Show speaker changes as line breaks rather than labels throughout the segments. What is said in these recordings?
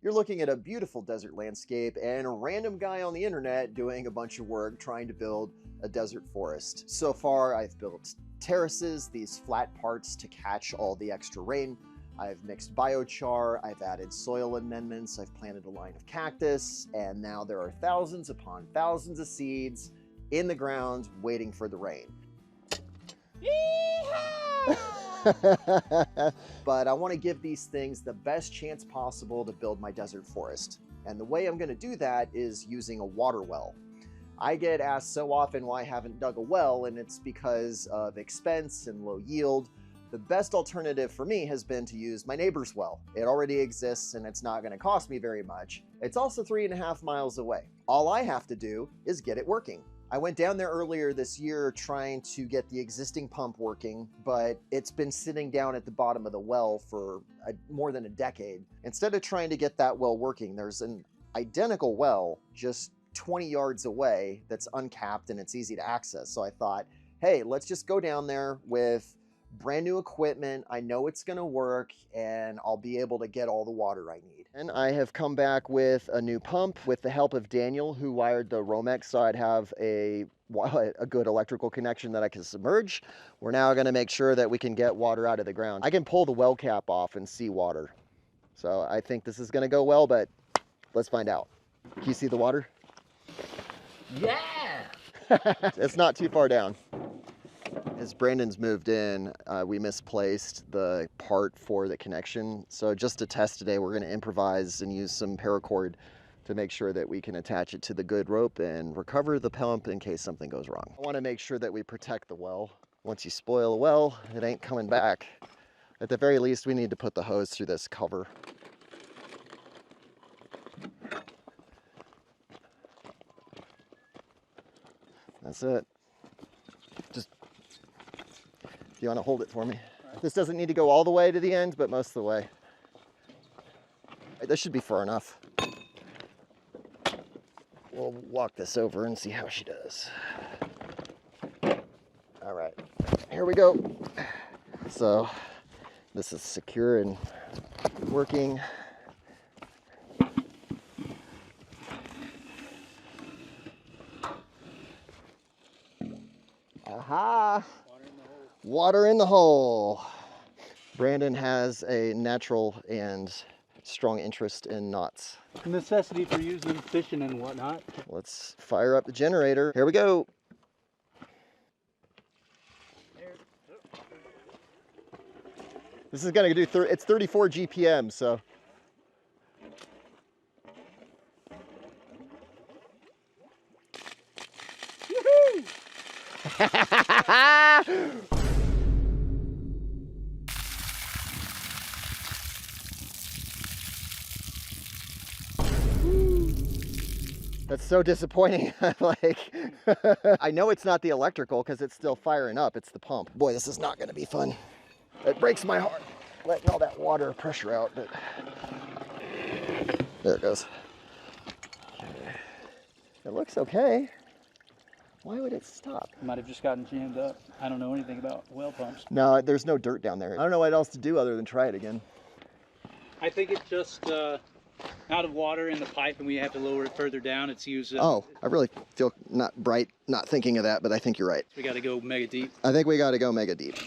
You're looking at a beautiful desert landscape and a random guy on the internet doing a bunch of work trying to build a desert forest. So far, I've built terraces, these flat parts to catch all the extra rain. I've mixed biochar, I've added soil amendments, I've planted a line of cactus, and now there are thousands upon thousands of seeds in the ground waiting for the rain. But I want to give these things the best chance possible to build my desert forest. And the way I'm going to do that is using a water well. I get asked so often why I haven't dug a well, and it's because of expense and low yield. The best alternative for me has been to use my neighbor's well. It already exists and it's not going to cost me very much. It's also 3.5 miles away. All I have to do is get it working. I went down there earlier this year trying to get the existing pump working, but it's been sitting down at the bottom of the well for more than a decade. Instead of trying to get that well working, there's an identical well just 20 yards away that's uncapped and it's easy to access. So I thought, hey, let's just go down there with brand new equipment. I know it's going to work and I'll be able to get all the water I need. And I have come back with a new pump with the help of Daniel, who wired the Romex so I'd have a good electrical connection that I can submerge. We're now going to make sure that we can get water out of the ground. I can pull the well cap off and see water. So I think this is going to go well, but let's find out. Can you see the water?
Yeah!
It's not too far down. As Brandon's moved in, we misplaced the part for the connection. So just to test today, we're going to improvise and use some paracord to make sure that we can attach it to the good rope and recover the pump in case something goes wrong. I want to make sure that we protect the well. Once you spoil a well, it ain't coming back. At the very least, we need to put the hose through this cover. That's it. Just, if you want to hold it for me. This doesn't need to go all the way to the end, but most of the way. This should be far enough. We'll walk this over and see how she does. All right, here we go. So this is secure and working. Aha! Water in the hole. Brandon has a natural and strong interest in knots.
Necessity for using fishing and whatnot.
Let's fire up the generator. Here we go. This is going to do, it's 34 GPM, so. Woohoo! That's so disappointing. Like, I know it's not the electrical because it's still firing up. It's the pump. Boy, this is not going to be fun. It breaks my heart letting all that water pressure out, but there it goes. Okay. It looks okay. Why would it stop?
Might have just gotten jammed up. I don't know anything about well pumps.
No, there's no dirt down there. I don't know what else to do other than try it again.
I think it's just out of water in the pipe and we have to lower it further down. It's used.
Oh, I really feel not bright not thinking of that, but I think you're right.
We got to go mega deep.
I think we got to go mega deep.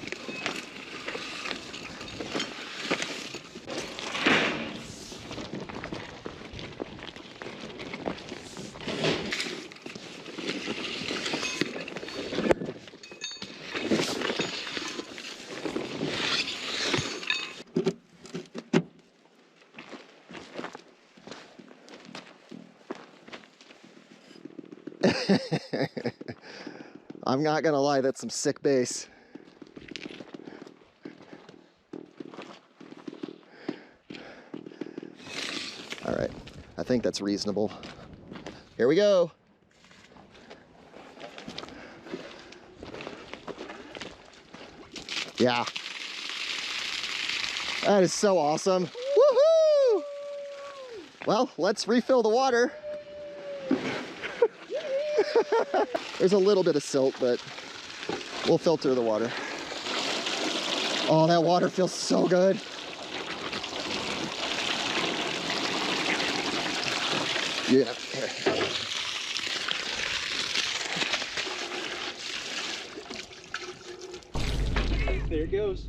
I'm not gonna lie, that's some sick bass. All right, I think that's reasonable. Here we go. Yeah. That is so awesome. Woohoo! Well, let's refill the water. There's a little bit of silt, but we'll filter the water. Oh, that water feels so good. You're gonna, here.
There it goes.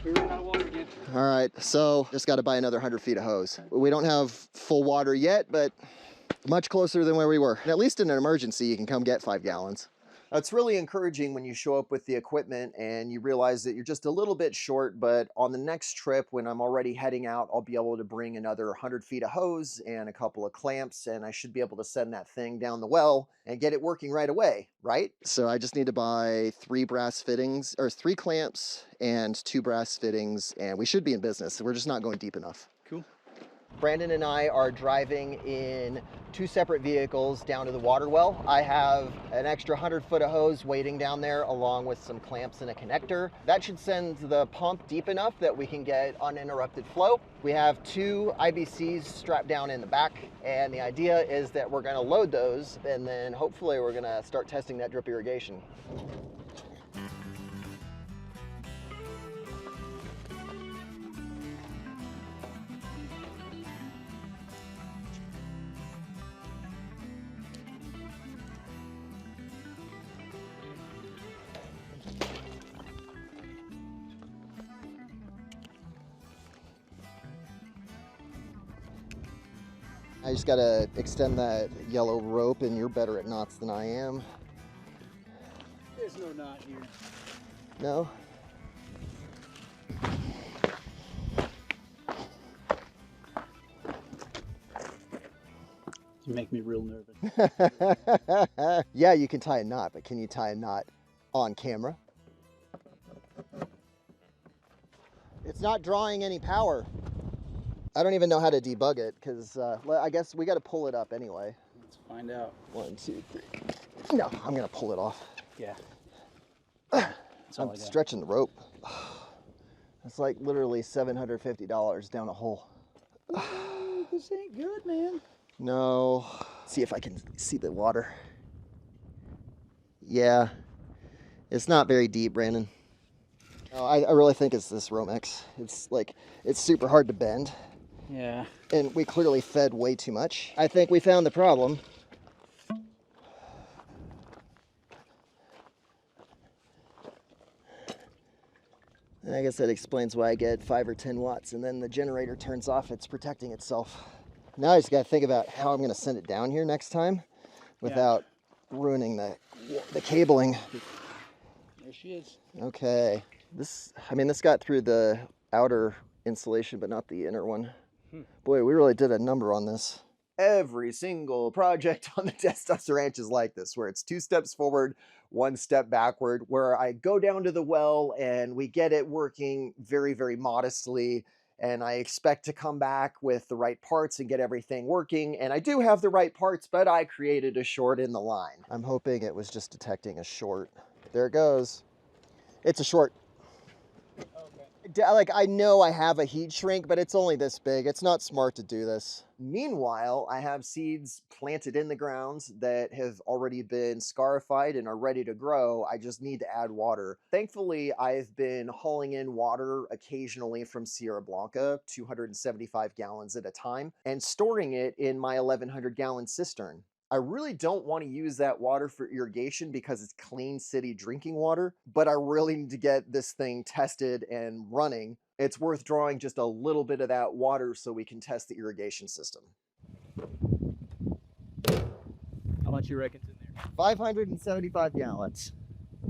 We ran out of water again.
All right, so just got to buy another 100 feet of hose. We don't have full water yet, but much closer than where we were. And at least in an emergency, you can come get 5 gallons. It's really encouraging when you show up with the equipment and you realize that you're just a little bit short, but on the next trip, when I'm already heading out, I'll be able to bring another 100 feet of hose and a couple of clamps, and I should be able to send that thing down the well and get it working right away, right? So I just need to buy 3 brass fittings, or 3 clamps and 2 brass fittings, and we should be in business. We're just not going deep enough.
Cool.
Brandon and I are driving in 2 separate vehicles down to the water well. I have an extra 100 foot of hose waiting down there along with some clamps and a connector. That should send the pump deep enough that we can get uninterrupted flow. We have 2 IBCs strapped down in the back, and the idea is that we're gonna load those, and then hopefully we're gonna start testing that drip irrigation. I just gotta extend that yellow rope, and you're better at knots than I am.
There's no knot here.
No?
You make me real nervous.
Yeah, you can tie a knot, but can you tie a knot on camera? It's not drawing any power. I don't even know how to debug it, because I guess we got to pull it up anyway.
Let's find out.
1, 2, 3. No, I'm going to pull it off.
Yeah.
I'm stretching the rope. It's like literally $750 down a hole.
Ooh, this ain't good, man.
No. See if I can see the water. Yeah. It's not very deep, Brandon. No, I really think it's this Romex. It's super hard to bend.
Yeah.
And we clearly fed way too much. I think we found the problem. And I guess that explains why I get 5 or 10 watts, and then the generator turns off. It's protecting itself. Now I just got to think about how I'm going to send it down here next time without ruining the cabling.
There she is.
Okay. This got through the outer insulation, but not the inner one. Boy, we really did a number on this. Every single project on the Testosterone Ranch is like this, where it's 2 steps forward, 1 step backward, where I go down to the well and we get it working very, very modestly. And I expect to come back with the right parts and get everything working. And I do have the right parts, but I created a short in the line. I'm hoping it was just detecting a short. There it goes. It's a short. Like, I know I have a heat shrink, but it's only this big. It's not smart to do this. Meanwhile, I have seeds planted in the grounds that have already been scarified and are ready to grow. I just need to add water. Thankfully, I've been hauling in water occasionally from Sierra Blanca, 275 gallons at a time, and storing it in my 1,100 gallon cistern. I really don't want to use that water for irrigation because it's clean city drinking water, but I really need to get this thing tested and running. It's worth drawing just a little bit of that water so we can test the irrigation system.
How much you reckon's in there?
575 gallons.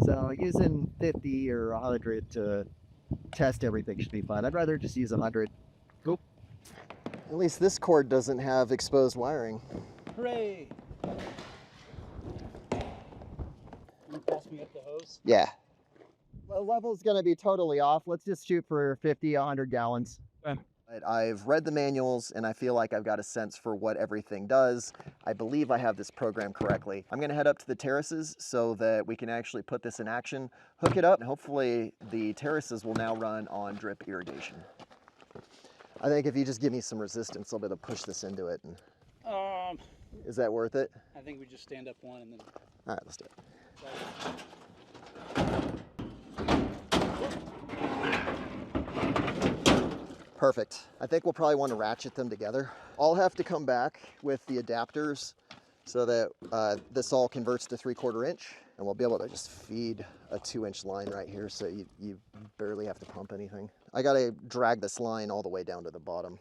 So using 50 or 100 to test everything should be fine. I'd rather just use 100.
Cool.
At least this cord doesn't have exposed wiring.
Hooray! You pass me up the hose?
Yeah. The level's going to be totally off. Let's just shoot for 50, 100 gallons.
Okay.
But I've read the manuals and I feel like I've got a sense for what everything does. I believe I have this programmed correctly. I'm going to head up to the terraces so that we can actually put this in action, hook it up, and hopefully the terraces will now run on drip irrigation. I think if you just give me some resistance, I'll be able to push this into it. And is that worth it?
I think we just stand up one and then...
All right, let's do it. Perfect. I think we'll probably want to ratchet them together. I'll have to come back with the adapters so that this all converts to 3/4 inch, and we'll be able to just feed a 2-inch line right here so you barely have to pump anything. I gotta drag this line all the way down to the bottom.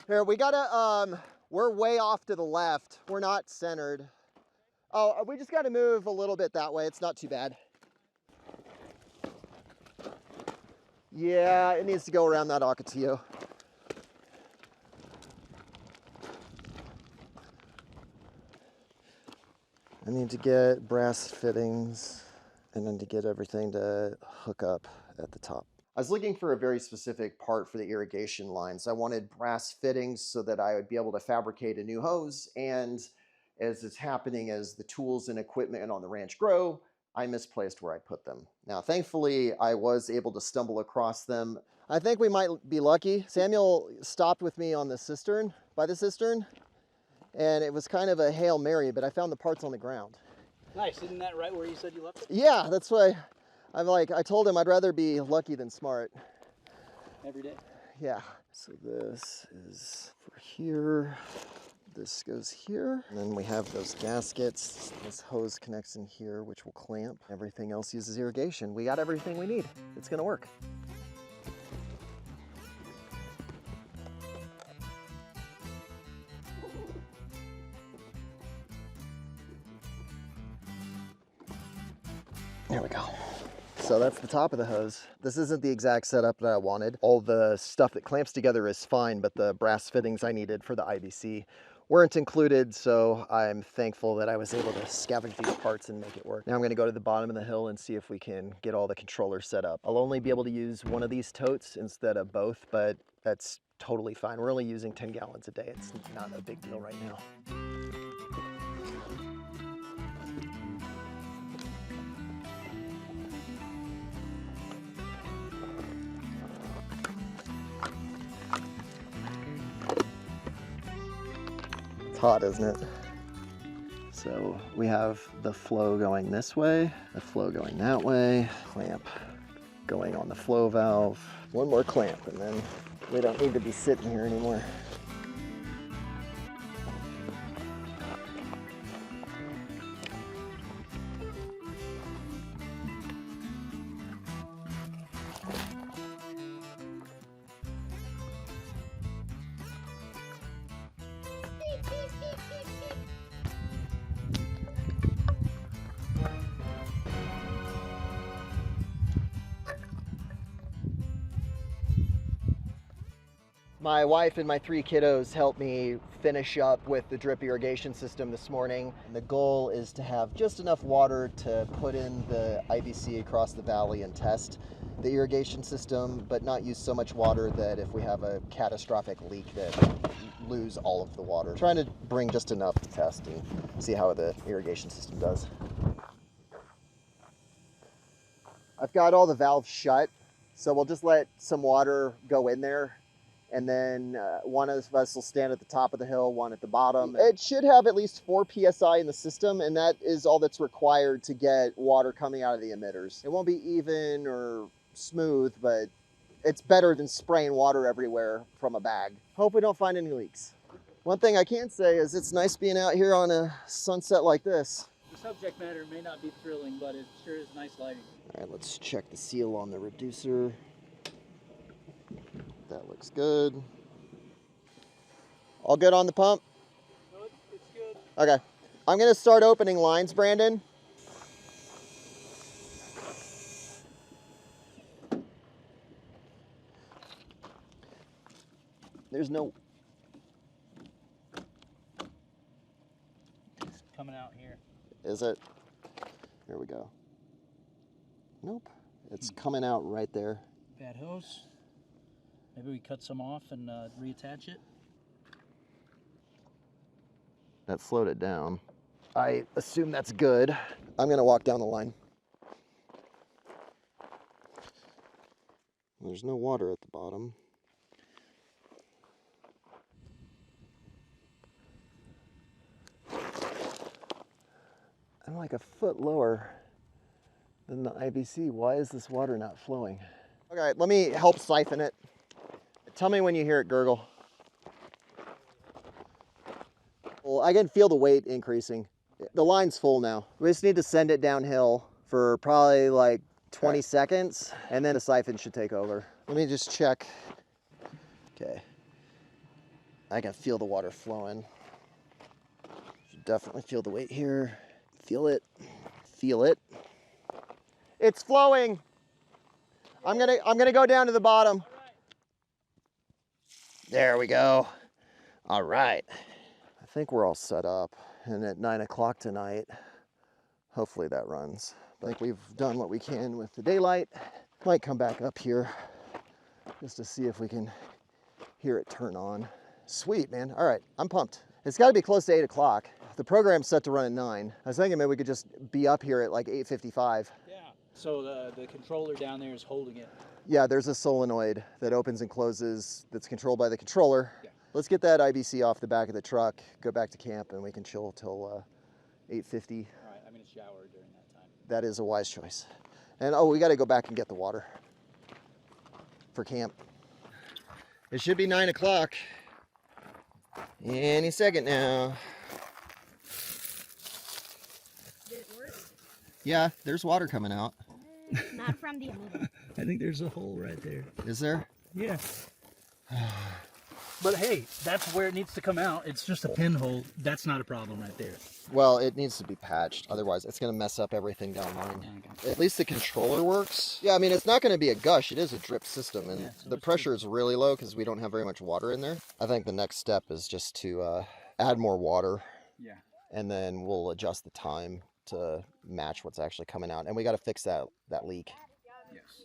Here, we gotta, we're way off to the left. We're not centered. Oh, we just gotta move a little bit that way. It's not too bad. Yeah, it needs to go around that ocotillo. I need to get brass fittings and then to get everything to hook up at the top. I was looking for a very specific part for the irrigation lines. I wanted brass fittings so that I would be able to fabricate a new hose, and as it's happening as the tools and equipment on the ranch grow, I misplaced where I put them. Now, thankfully, I was able to stumble across them. I think we might be lucky. Samuel stopped with me on the cistern, by the cistern, and it was kind of a Hail Mary, but I found the parts on the ground.
Nice, isn't that right where you said you left it?
Yeah, that's why I told him I'd rather be lucky than smart.
Every day.
Yeah. So this is for here. This goes here. And then we have those gaskets. This hose connects in here, which will clamp. Everything else uses irrigation. We got everything we need. It's gonna work. There we go. So that's the top of the hose. This isn't the exact setup that I wanted. All the stuff that clamps together is fine, but the brass fittings I needed for the IBC weren't included, so I'm thankful that I was able to scavenge these parts and make it work. Now I'm gonna go to the bottom of the hill and see if we can get all the controllers set up. I'll only be able to use one of these totes instead of both, but that's totally fine. We're only using 10 gallons a day. It's not a big deal right now. It's hot, isn't it? So we have the flow going this way, the flow going that way, clamp going on the flow valve. One more clamp and then we don't need to be sitting here anymore. My wife and my 3 kiddos helped me finish up with the drip irrigation system this morning. And the goal is to have just enough water to put in the IBC across the valley and test the irrigation system, but not use so much water that if we have a catastrophic leak that we lose all of the water. Trying to bring just enough to test and see how the irrigation system does. I've got all the valves shut, so we'll just let some water go in there. And then one of us will stand at the top of the hill, one at the bottom. It should have at least 4 PSI in the system, and that is all that's required to get water coming out of the emitters. It won't be even or smooth, but it's better than spraying water everywhere from a bag. Hope we don't find any leaks. One thing I can say is it's nice being out here on a sunset like this.
The subject matter may not be thrilling, but it sure is nice lighting.
All right, let's check the seal on the reducer. That looks good. All good on the pump?
No, it's good.
Okay. I'm going to start opening lines, Brandon. There's no...
It's coming out here.
Is it? Here we go. Nope. It's coming out right there.
Bad hose. Maybe we cut some off and reattach it.
That slowed it down. I assume that's good. I'm going to walk down the line. There's no water at the bottom. I'm like a foot lower than the IBC. Why is this water not flowing? Okay, let me help siphon it. Tell me when you hear it gurgle. Well, I can feel the weight increasing. The line's full now. We just need to send it downhill for probably like 20 seconds, and then the siphon should take over. Let me just check. Okay. I can feel the water flowing. Should definitely feel the weight here. Feel it. Feel it. It's flowing. I'm gonna go down to the bottom. There we go. All right. I think we're all set up. And at 9 o'clock tonight, hopefully that runs. I think we've done what we can with the daylight. Might come back up here just to see if we can hear it turn on. Sweet, man. All right, I'm pumped. It's got to be close to 8 o'clock. The program's set to run at 9. I was thinking maybe we could just be up here at like 8:55.
Yeah. So the controller down there is holding it.
Yeah, there's a solenoid that opens and closes that's controlled by the controller.
Yeah.
Let's get that IBC off the back of the truck, go back to camp, and we can chill till 8:50.
All right, I'm going to shower during that time.
That is a wise choice. And oh, we got to go back and get the water for camp. It should be 9 o'clock. Any second now.
Did it work?
Yeah, there's water coming out.
Not from the amoeba.
I think there's a hole right there.
Is there?
Yeah. But hey, that's where it needs to come out. It's just a pinhole. That's not a problem right there.
Well, it needs to be patched. Otherwise, it's going to mess up everything down the line.
Okay.
At least the controller works. Yeah, I mean, it's not going to be a gush. It is a drip system, and
Yeah, so
the pressure is really low because we don't have very much water in there. I think the next step is just to add more water,
Yeah.
and then we'll adjust the time to match what's actually coming out. And we got to fix that leak.
Yes.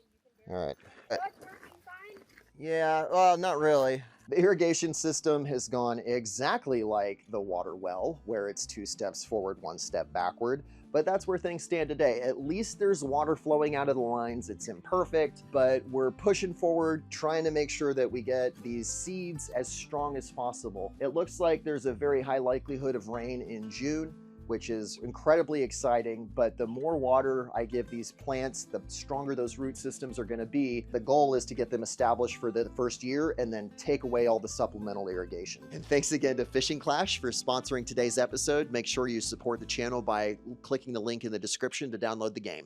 All right.
So it's working fine?
Yeah, well, not really. The irrigation system has gone exactly like the water well, where it's 2 steps forward, 1 step backward. But that's where things stand today. At least there's water flowing out of the lines. It's imperfect, but we're pushing forward, trying to make sure that we get these seeds as strong as possible. It looks like there's a very high likelihood of rain in June, which is incredibly exciting. But the more water I give these plants, the stronger those root systems are going to be. The goal is to get them established for the first year and then take away all the supplemental irrigation. And thanks again to Fishing Clash for sponsoring today's episode. Make sure you support the channel by clicking the link in the description to download the game.